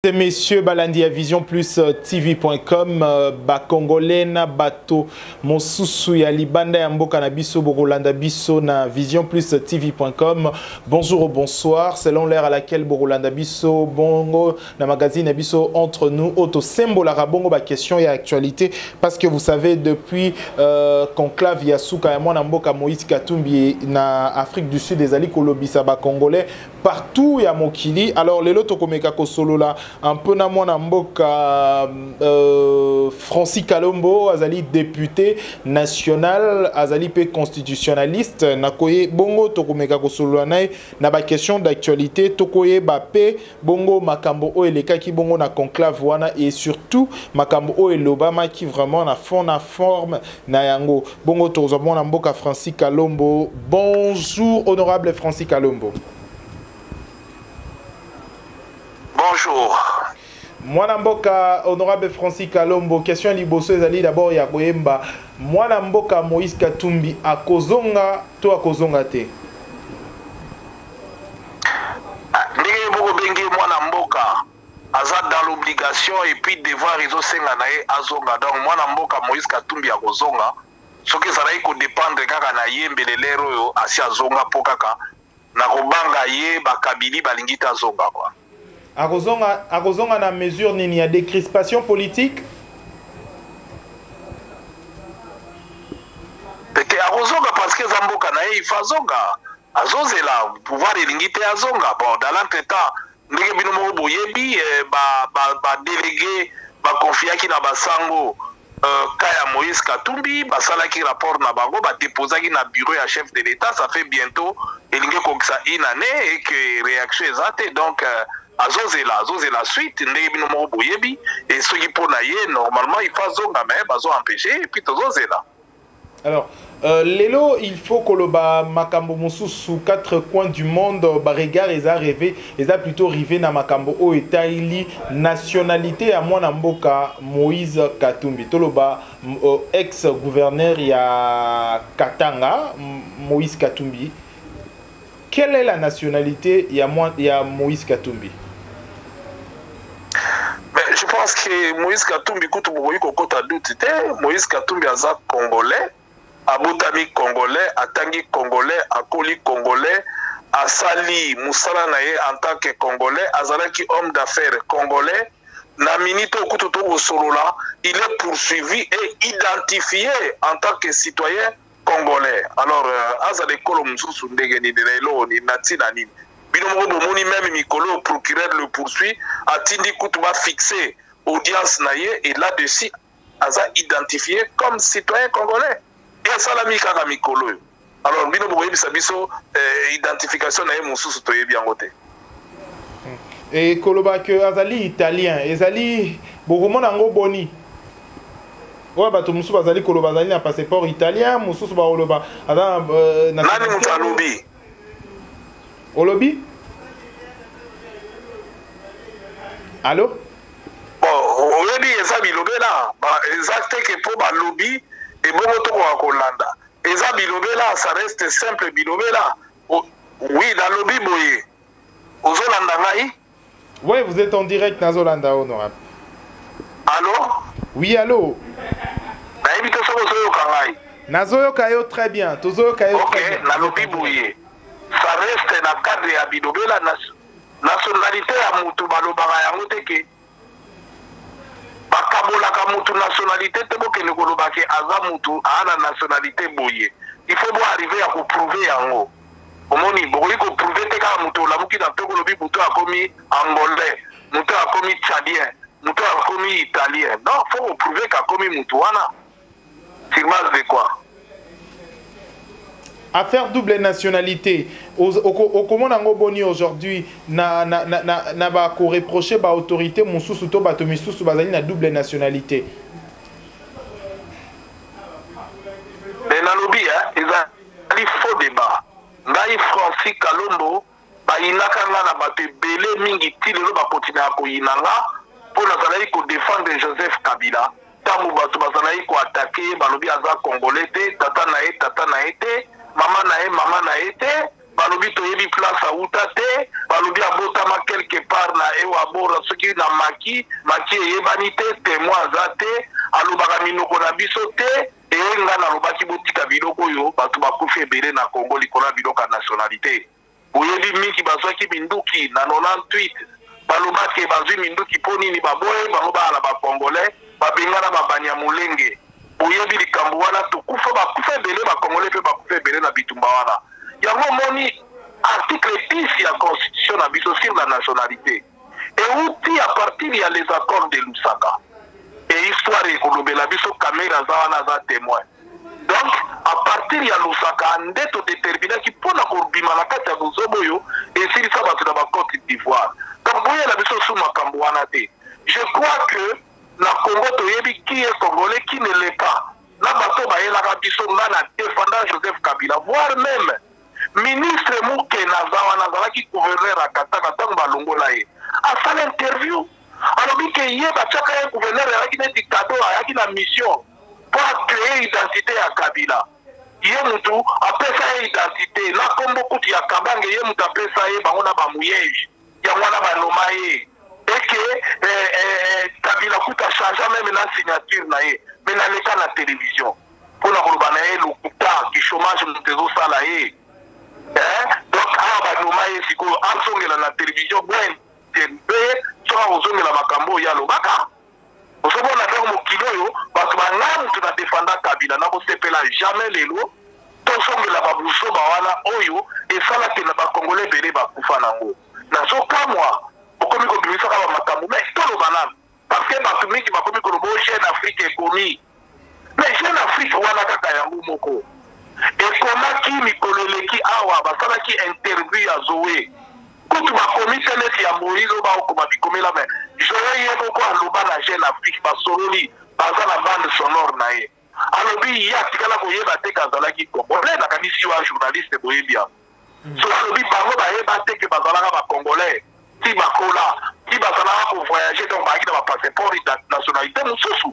et messieurs, balandi à Vision Plus TV.com, Congolais na bato mosusu ya libanda ya mboka na biso Borolanda biso na Vision Plus TV.com. Bonjour ou bonsoir, selon l'heure à laquelle Borolanda biso bongo na magazine biso entre nous auto symbole rabongo ba question et actualité parce que vous savez depuis conclave ya suka ya mwana mboka Moïse Katumbi na Afrique du Sud des ali kolobisa ba congolais partout ya mokili. Alors lelo tokomeka ko solo la un peu na mwana mboka Francis Kalombo azali député national azali pe constitutionnaliste nakoye bongo tokomeka ko solo na ba question d'actualité tokoye ba pe bongo makambo o elekaki bongo na conclave wana et surtout makambo o elobama qui vraiment na fond na forme na yango bongo tozo mwana mboka Francis Kalombo. Bonjour honorable Francis Kalombo. Bonjour. Mwana mboka honorable Francis Kalombo, question liboso ezali d'abord ya koyemba mwana mboka Moïse Katumbi akozonga to akozonga te. Ndenge boko bengi mwana mboka aza dans l'obligation et puis devoir izo senga na ye azonga, donc mwana mboka Moïse Katumbi akozonga soki ezalaki ko dépendre kaka na ye mbelelero oyo asi azonga po kaka na kobanga ye bakabili balingi ta azonga kwa. Akozonga na mesure nini ya décrispation politique? Peke akozonga parce que zamboka na ye ifazonga azozela pouvoir elingi te azonga. Bon, dans l'entretemps ndenge bino moko boyebi ba délégué ba confiaki na basango Kaya Moïse Katumbi basalaki rapport na bango ba déposaki na bureau ya chef de l'État. Ça fait bientôt elingi kokisa une année et que réaction ezate donc azozela suite ndenge bino moko boyebi et soki pona ye normalement il faut zonga mais bazo empêcher et puis tozozela. Alors lelo il faut que le makambo mosusu quatre coins du monde ba regard eza rêvé eza plutôt rivé na makambo o etaili nationalité ya mwana mboka Moïse Katumbi toloba ex gouverneur ya Katanga Moïse Katumbi. Quelle est la nationalité ya Moïse Katumbi? Mais je pense que Moïse Katumbi kutu bokoyi kokota doute te. Moïse Katumbi aza congolais, abotami congolais, atangi congolais, akoli congolais, asali musala na ye en tant que congolais, azalaki homme d'affaires congolais. Na minito kutu to solola, il est poursuivi et identifié en tant que citoyen congolais. Alors azale kolo mususu ndenge ni lelo ni natina nini. Bino moko bomoni même mikolo procureur le poursuit atindi kutu ba fixer audience na ye et là-dessus aza identifié comme citoyen congolais. Et ça la mikaka mikolo. Alors bino boyebi sabiso identification na ye mususu to yebi yangote. Et koloba que azali italien, ezali bokomona ngo boni. Ouais, bato mususu bazali koloba bazali na passeport italien, mususu ba oloba ada na nani mutu alobi? Olobi? Allô? Bon, oyebi eza bilobe la, exacte que po ba lobby et bongo to ko kolanda. Eza bilobe la, ça reste simple bilobe la. Oui, la lobby boye. Ozolanda ngai? Oui, vous êtes en direct na Zolanda honorable. Allô? Oui, allô? Nazoyoka yo très bien. Tozoyoka yo très bien. Ok, na lobi boye. Ça reste na cadre ya bilobe la nationalité ya mutu balobaka yango te ke bakabolaka mutu nationalité te bokende kolobake aza mutu ana nationalité boye. Il faut bo arriver à prouver yango. Omoni bokoyi ko prouver te kaka mutu olamuki na toko lobi mutu akomi angolais, mutu akomi tchadien, mutu akomi italien. Non, faut prouver qu'akomi mutu wana. Sur base de quoi? Affaire double nationalité. Comment on boni aujourd'hui na ba ko reprocher ba autorité mususu to bato misusu bazali na double nationalité. Mais na lobby il faut débat. Ngai Francis Kalombo ba inaka na bato belé mingi tilelo ba continuer ko inanga pour nazali ko défendre Joseph Kabila. Tamu bato bazali ko attaquer ba lobby aza congolais te tata na ete mama na ete balobi toyebi place auta te balobi abotama quelque part na ewa bora soki na maki eyebani te témoin aza te alobaka minoko na biso te eyenga nalobaki botika biloko oyo bato bakufi ebele na Congo likolo ya biloko ya nationalité oyebi mingi bazwaki minduki na 98 balobaki bazwi minduki mpo nini baboye bango baala bacongolais babengana babani ya molenge oyebi likambo wana tokufa bakufa ebele bacongolais mpe bakufa ebele na bitumba wana yango moni article 10 ya constitution na biso sur la nationalité euti à partir ya les accords de Lusaka et histoire ekolobela biso caméra za wana za témoin donc à partir ya Lusaka nde todéterminaki mpona kobima na kati ya bozobo oyo esilisa bato na bacote d'ivoire donc boyela biso su makambo wana te je crois que na Congo toyebi qui est congolais qui ne l'est pas na bato bayelaka biso nga na défendant Joseph Kabila voire même ministre Muke Nazawa nazalaki gouverneur à Katanga ntango balongola ye asala interview alobi ke ye batiaka ye gouverneur ayaki neti kado ayaki na mission pour créer identité ya Kabila ye mutu apesa ye identité na kombo kuti ya Kabange ye mutu apesa ye bango na bamuyeji yango wana banoma ye eke Kabila kuta change même na signature na ye mais naleka na télévision mpona koloba na ye lokuta ki chômage mutu ezosala ye donc awa banoma ye sikoyo azongela na télévision mpe soka kozongela makambo oyo alobaka ozomona ndenge mokili oyo bato banga mutu na defanda Kabila na kosepela jamais lelo tozongela babuzoba wana oyo esalaki na bakongole ebele bakufa nango nazokamwa okomi kobimisaka bamakambo mais toloba nano parce que bato mingi bakomi koloba o Jeune Afrique ekomi mais Jeune Afrique wana kaka yango moko ekomaki mikolo eleki awa basalaki interview ya Zoé kutu bakomi te neti ya Moïse oyo baokoma bikomela me Zoé ye moko aloba na Jeune Afrique basololi baza na bande sonore na ye alobi ye atikala koyeba te kazalaki congolais nakanisi yo journaliste boyebi yango so alobi bango bayeba te ke bazalaka bacongolais ti bakola ti bazalaka kovoyage donc baaki na bapasseport nationalité mosusu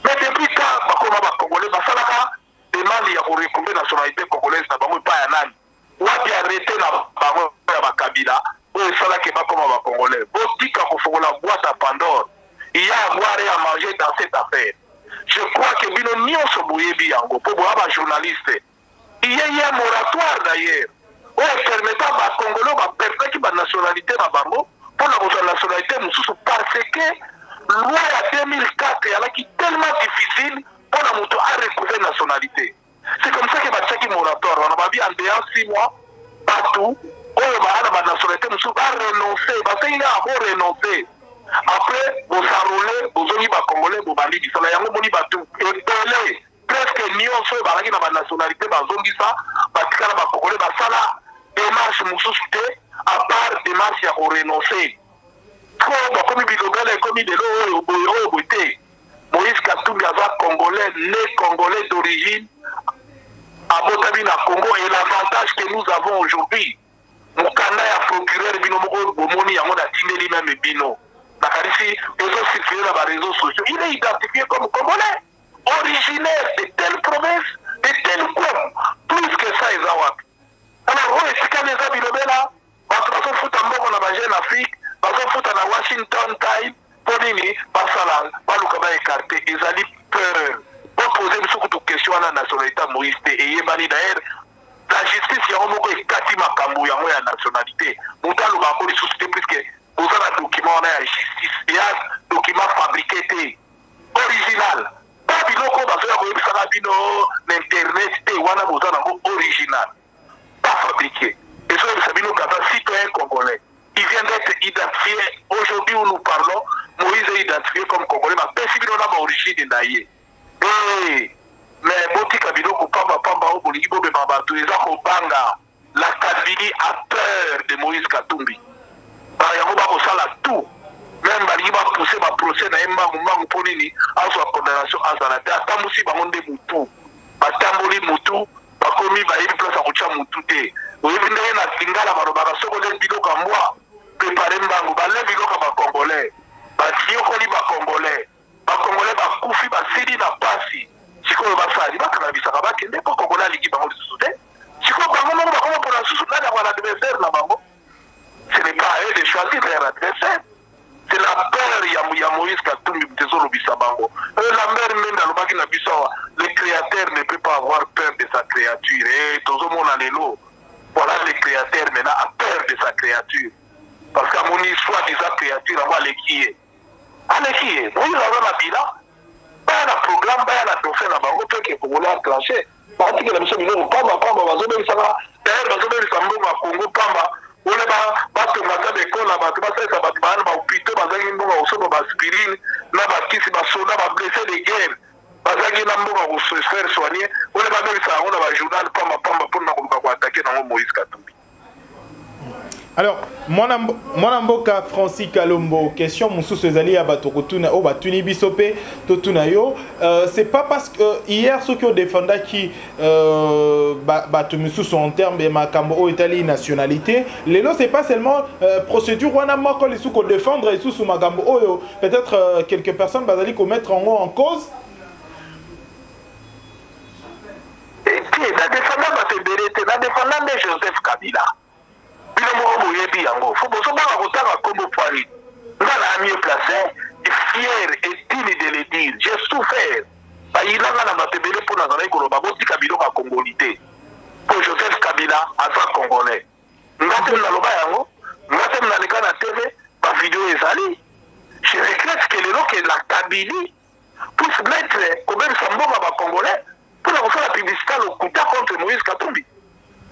mais depuis ka bakoma bacongolais basalaka demande ya korekombe nationalité congolaise na bango epai ya nani wapi arrete na bango ya bakabila oyo esalaki bakoma bacongolais botika kofongola boîte à Pandore il y a à boire et à manger dans cette affaire je crois que bino nyonso boyebi yango mpo boya bajournaliste il y a un moratoire d'ailleurs oyo permettant bacongolais baperdaki banationalité na bango mpona kozwa nationalité mosusu parce que loi ya 2004 eyalaki tellement difficile mpona moto arecouvre nationalité c'est comme ça que batiaki moratoire wana babi en dehors 6 mois bato oyo baa na banationalité mosusu barenonce basengi kaka borenonce après bosarole bozongi bacongolais bobandi bisala yango moni bato ebele presque nyonso oyo bazalaki na banationalité bazongisa batikala bacongolais basala démarche mosusu te à part démarche ya korenonce po bakomi bilobele ekomi lelo oyo boye te Moïse Katumbi aza congolais, né congolais d'origine, abotami na Congo et l'avantage que nous avons aujourd'hui, mukanda ya procureur bino moko bomoni yango na tindeli même bino. Nakarisi ezo circuler na ba réseaux sociaux. Il est identifié comme congolais, originaire de telle province, de tel coin, plus que ça ezawak. Alors on est quand les abilobela, bato bazo futa mboko na ba Jeune Afrique, bazo futa na Washington Time. Ponini basala baluka ba écarté ezali peur pour poser beaucoup de questions à la nationalité Moïse et yebani d'ailleurs la justice ya moko ekati makambo yango ya nationalité mutalo ba ko susciter puisque bozala document na ya justice ya document fabriqué té original pas biloko bazoya ko yebisaka bino na internet té wana bozala ngo original pas fabriqué et ça sabino kata citoyen congolais il vient d'être identifié aujourd'hui où nous parlons. Moïse est identifié comme congolais, mais personne n'a origine d'ailleurs. Mais Boti Kabilo Kupamba Pamba Obolibo Bebabatou, ils ont banga la Kabili a peur de Moïse Katumbi. Par exemple, on a tout. Même il va pousser ma procès na emba mumba ponini à sa condamnation à Zanate. Atamusi bangonde mutu, batamboli mutu, bakomi ba yebi place à kucha mutu te. Oyebi ndenge na tingala barobara soko le biloko moi. Préparer mbangu bale biloko ba congolais batiyokoli ba congolais bakufi basili na pasi sikoyo basali bakanabisaka bakende po congolais aliki bango lisusu te sikoyo bango moko bakoma mpona susu nani ya Moïse Katumbi Mtezolo Bisabango. Lambert Mende alobaki na biso, le créateur ne peut pas avoir peur de sa créature. Et tout le monde a l'élo. Voilà, le créateur maintenant a peur de sa créature. Parce qu'à mon histoire de sa créature, on va l'équier. L'équier. Moïse a la bilan. Pas un programme, pas un dauphin à Bango, peut que pour enclencher. Parce que la mission de Pamba, Bazobe, ça va. D'ailleurs, Bazobe, Sambo, Congo, Pamba. On est bato mata de kola bato basesa bato bana ba hôpital bazangi mbongo osoba ba aspirine na ba kisi ba soda ba blessé de guerre bazangi na mbongo ko se faire soigner on est ba bebisa on a ba journal pamba pour na ko attaquer dans Moïse Katumbi. Alors, mon mboka Francis Kalombo, question Moussou ezali ya bato kotuna o batuni bisope totuna yo, c'est pas parce que hier ceux qui ont défendu qui bato Moussou en termes de makambo o Italie nationalité, lelo c'est pas seulement procédure wana moko les sous ko défendre et sous makambo o peut-être quelques personnes bazali ko mettre en cause. Et la défendant bato berete, la défendant de Joseph Kabila. Faut que je mieux placé, fier et digne de le dire. J'ai souffert. Il a pour Joseph Kabila, à sa Congolais. Je regrette que la Kabylie puisse mettre comme Sambonga Congolais pour faire la publicité au coup contre Moïse Katumbi.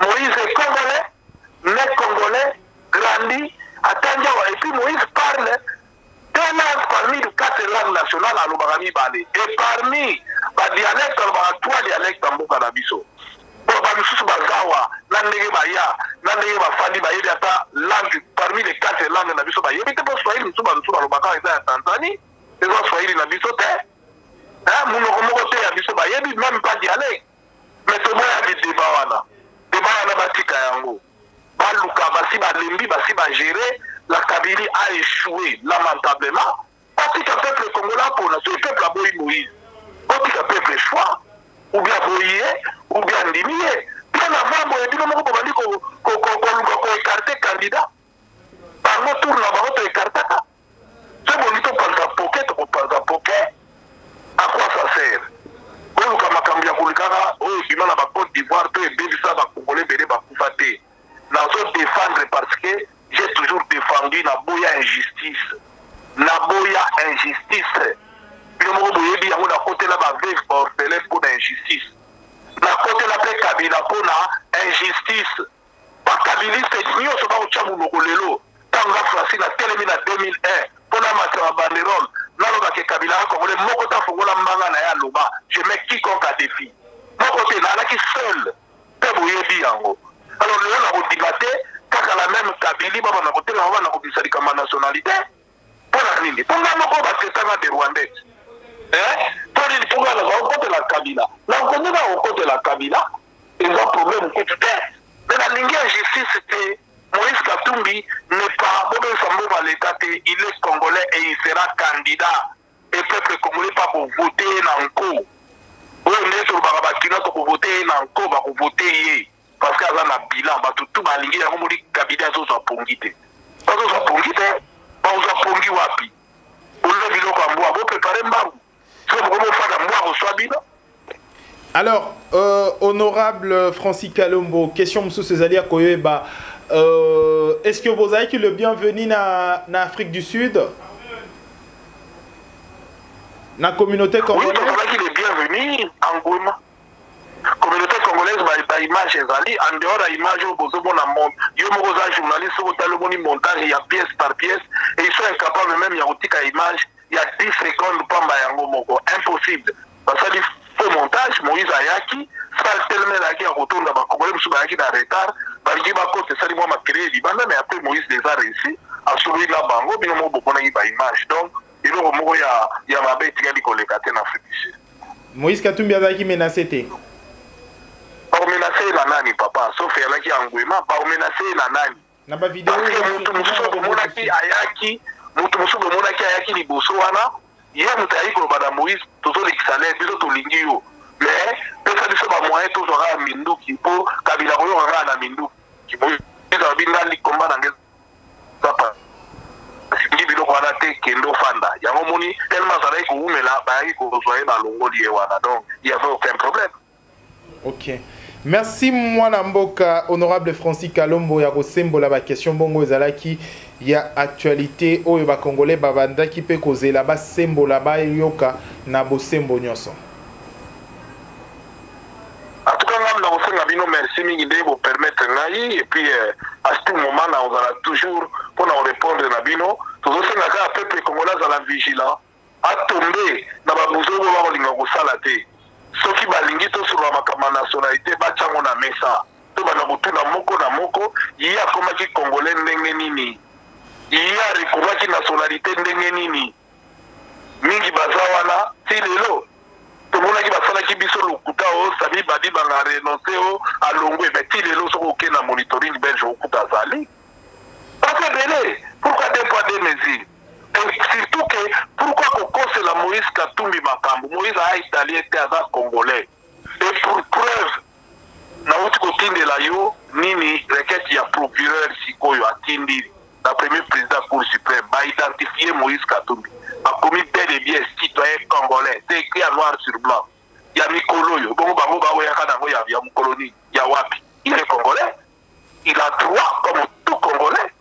Moïse est Congolais. Les Congolais grandis, attendent, et puis Moïse parle d'un langue parmi les 4 langues nationales à l'Obarami Balé. Et parmi les dialectes, il y a 3 dialectes en Bokanabiso. Parmi les 4 langues nabiso ba yebite po Swahili nsuba lobaka eza Tanzanie, eza Swahili nabiso te. Munoko moko te ya biso ba yebi même pas dialecte. Mais to moya di débat wana. Débat wana batika yango. Baluka basi balembi basi ba gérer, la Kabylie a échoué lamentablement. Parce que le peuple congolais pour le peuple a boyi Moïse. Parce que le peuple choix ou bien boyé ou bien ndimié. Bien avant boye bino moko bandi ko écarter candidat. Par notre tour là ba to écarter. C'est bonito pensa pocket ko pensa pocket. À quoi ça sert? Oyo kama kambia kulikaka oyo bimana ba Côte d'Ivoire to ebebisa ba Congolais bele ba kufate. Nous défendre parce que j'ai toujours défendu la boya injustice. La boya injustice. Puis le mot boyebi yango na côté là ba veuve orphelin pour l'injustice. Na côté là pe Kabila pour la injustice. Ba kabiliste nyoso ba uchamu lokolelo. Tanga Francis na telemi na 2001 pour la matra banderole. Na loba ke Kabila ko le moko ta fongola mbanga na ya loba. Je mets quiconque à défi. Mon côté là qui seul. Pe boyebi yango. Alors, nous avons débattu, quand la même Kabylie, nous avons dit que nous avons nationalité. Pour la Nini. Pour nous, nous avons des Rwandais. Pour nous, nous avons côté la Kabila. Nous avons côté la Kabila. Ils ont un problème quotidien. Mais la ligne injustice, c'était Moïse Katumbi n'est pas, il est congolais et il sera candidat. Et le peuple congolais pas pour voter dans le coup. On est sur le pour voter dans le coup, pour voter. Parce qu'il y a un bilan, tout le monde a dit que Kabila a pongité. Parce que pongité, on a pongi wapi. On a dit qu'on va préparer un barou. C'est pour qu'on fasse un mois au Swabina. Alors, honorable Francis Kalombo, question M. Césalia Koyeba, est-ce que vous avez le bienvenu en Afrique du Sud? Dans la communauté congolaise? Oui, vous avez le bienvenu en Goma. Communauté congolaise ba image ezali en dehors de l'image au besoin na monde yo moko za journaliste au talomoni montage il y a pièce par pièce et ils sont incapables même ya kotika image il y a 10 secondes pamba yango moko impossible parce que faux montage Moïse ayaki ça tellement là qui a retourné ba congolais musu ba yaki na retard ba li ba côté ça li moi ma créer libanda mais après Moïse les a réussi à sauver la bango bino mo bokona ba image donc il y a moko ya mabe tikali kolekate na Afrique du Sud. Moïse Katumbi azaki menacé té. Pas menacé la nani papa sauf yala ki angwema pas menacé la nani na ba vidéo mutu musuko komona ki ayaki mutu musuko komona ki ayaki liboso wana ye mutu ayiki koloba Moïse tozo lekisale biso tolingi yo mais pesa biso ba moyen tozwaka minduki po Kabila koyo kaka na minduki Moïse abinga li komba na ngeza papa balingi biloko wana te kendo fanda yango moni tellement azalaki koumela bayaki kozwa balongoli ye wana donc il y avait aucun problème. Ok, merci mwana mboka honorable Francis Kalombo ya kosembola ba question bongo ezalaki ya actualité oyo ba congolais babandaki pe kozela ba sembola ba yoka na bosembo nyonso. En tout cas, nous avons merci mingi de vous permettre ngai et puis à ce moment là on va toujours pour nous répondre na bino tous ces naka peuple congolais à la vigilant à tomber na ba buzobo ba linga ko sala te soki balingi to sur ma nationalité ba chango na mesa to bana butuna moko ya koma ki congolais ndenge nini ya rikuba ki nationalité ndenge nini mingi bazawana ti lelo tout le monde qui va faire qui biso lokuta o sabi badi banga renoncer o alongwe beti lelo soko ke na monitoring belge okuta zali parce que belé pourquoi des poids des mesures et surtout que pourquoi kokose la Moïse Katumbi makambo Moïse a italien te aza congolais et pour preuve na uti kotinde la yo nini requête ya procureur sikoyo atindi la premier président cour suprême ba identifier Moïse Katumbi a commis bel et bien citoyen congolais. C'est écrit à noir sur blanc. Il y a Mikolo, il y a Mkoloni, il y a Wapi. Il est congolais. Il a droit comme tout congolais.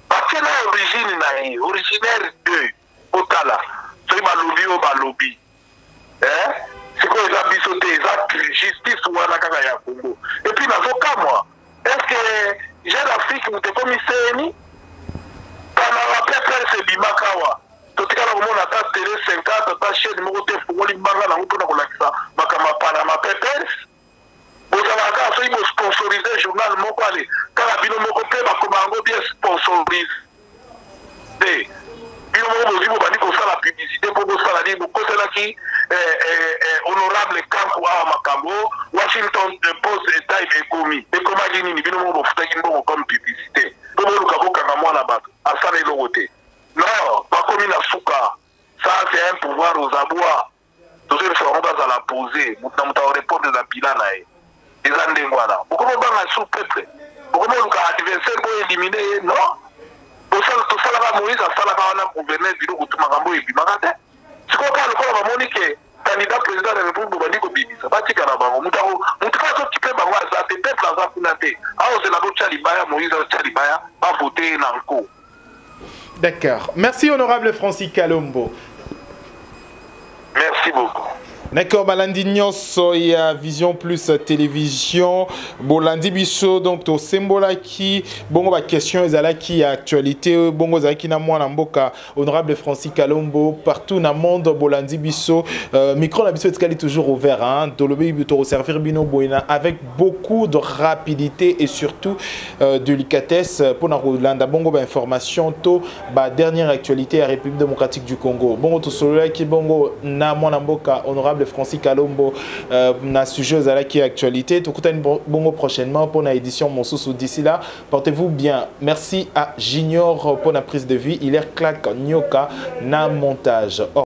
Parce que là, originaire de Otala. C'est ma lobby. C'est quoi les abissotés, les justice ou la Kagaya Congo. Et puis, l'avocat, moi, est-ce que j'ai l'Afrique où tu es commissaire? Pendant la pépère, c'est Bimakawa. Totika na kumona ta télé 50 ta chaîne moko te fungoli banga na mpona kolakisa makama Panama Papers bozala ka so ibo sponsoriser journal moko ale kala bino moko pe bakoma ngo bien sponsorise bino moko bozibo bandi kosala publicité po bosala ni bokosela ki honorable Kanku awa makambo Washington Post eta ekomi nini bino moko bofutaki mbongo comme publicité po boluka bokanga mwana bato asala eloko te. Non, pas comme il a souka. Ça, c'est un pouvoir aux abois. Tout ce que on va la poser. Nous avons répondre à la pilana. Les Andengwana. Pourquoi on va sous peuple? Pourquoi on va adversaire pour éliminer? Non. Pour ça, tout ça, là, Moïse a fait la gouverneur du coup, tout magambo et bimagate. C'est quoi le cas, Monique? Candidat président de la République, Bobandiko Bibi. Ça va tirer la banque. Moutaro, Moutaro, qui peut avoir ça, c'est peuple à Zafunate. Alors, c'est la botte Chalibaya, Moïse Chalibaya, va voter dans le coup. D'accord. Merci, honorable Francis Kalombo. Merci beaucoup. D'accord, balandi nyonso ya Vision Plus télévision bolandi biso donc to sembola ki bongo ba question ezalaki ya actualité bongo zalaki na mwana mboka honorable Francis Kalombo partout na monde bolandi biso micro na biso etikali toujours ouvert hein tolobi to servir bino boina avec beaucoup de rapidité et surtout délicatesse pour na Rolanda bongo ba information to ba dernière actualité à République démocratique du Congo bongo to solo ki bongo na mwana mboka honorable Francis Kalombo na sujet à la qui actualité tout une bongo prochainement pour la édition Monsousou d'ici là portez-vous bien merci à Junior pour la prise de vue il est claque nyoka na montage.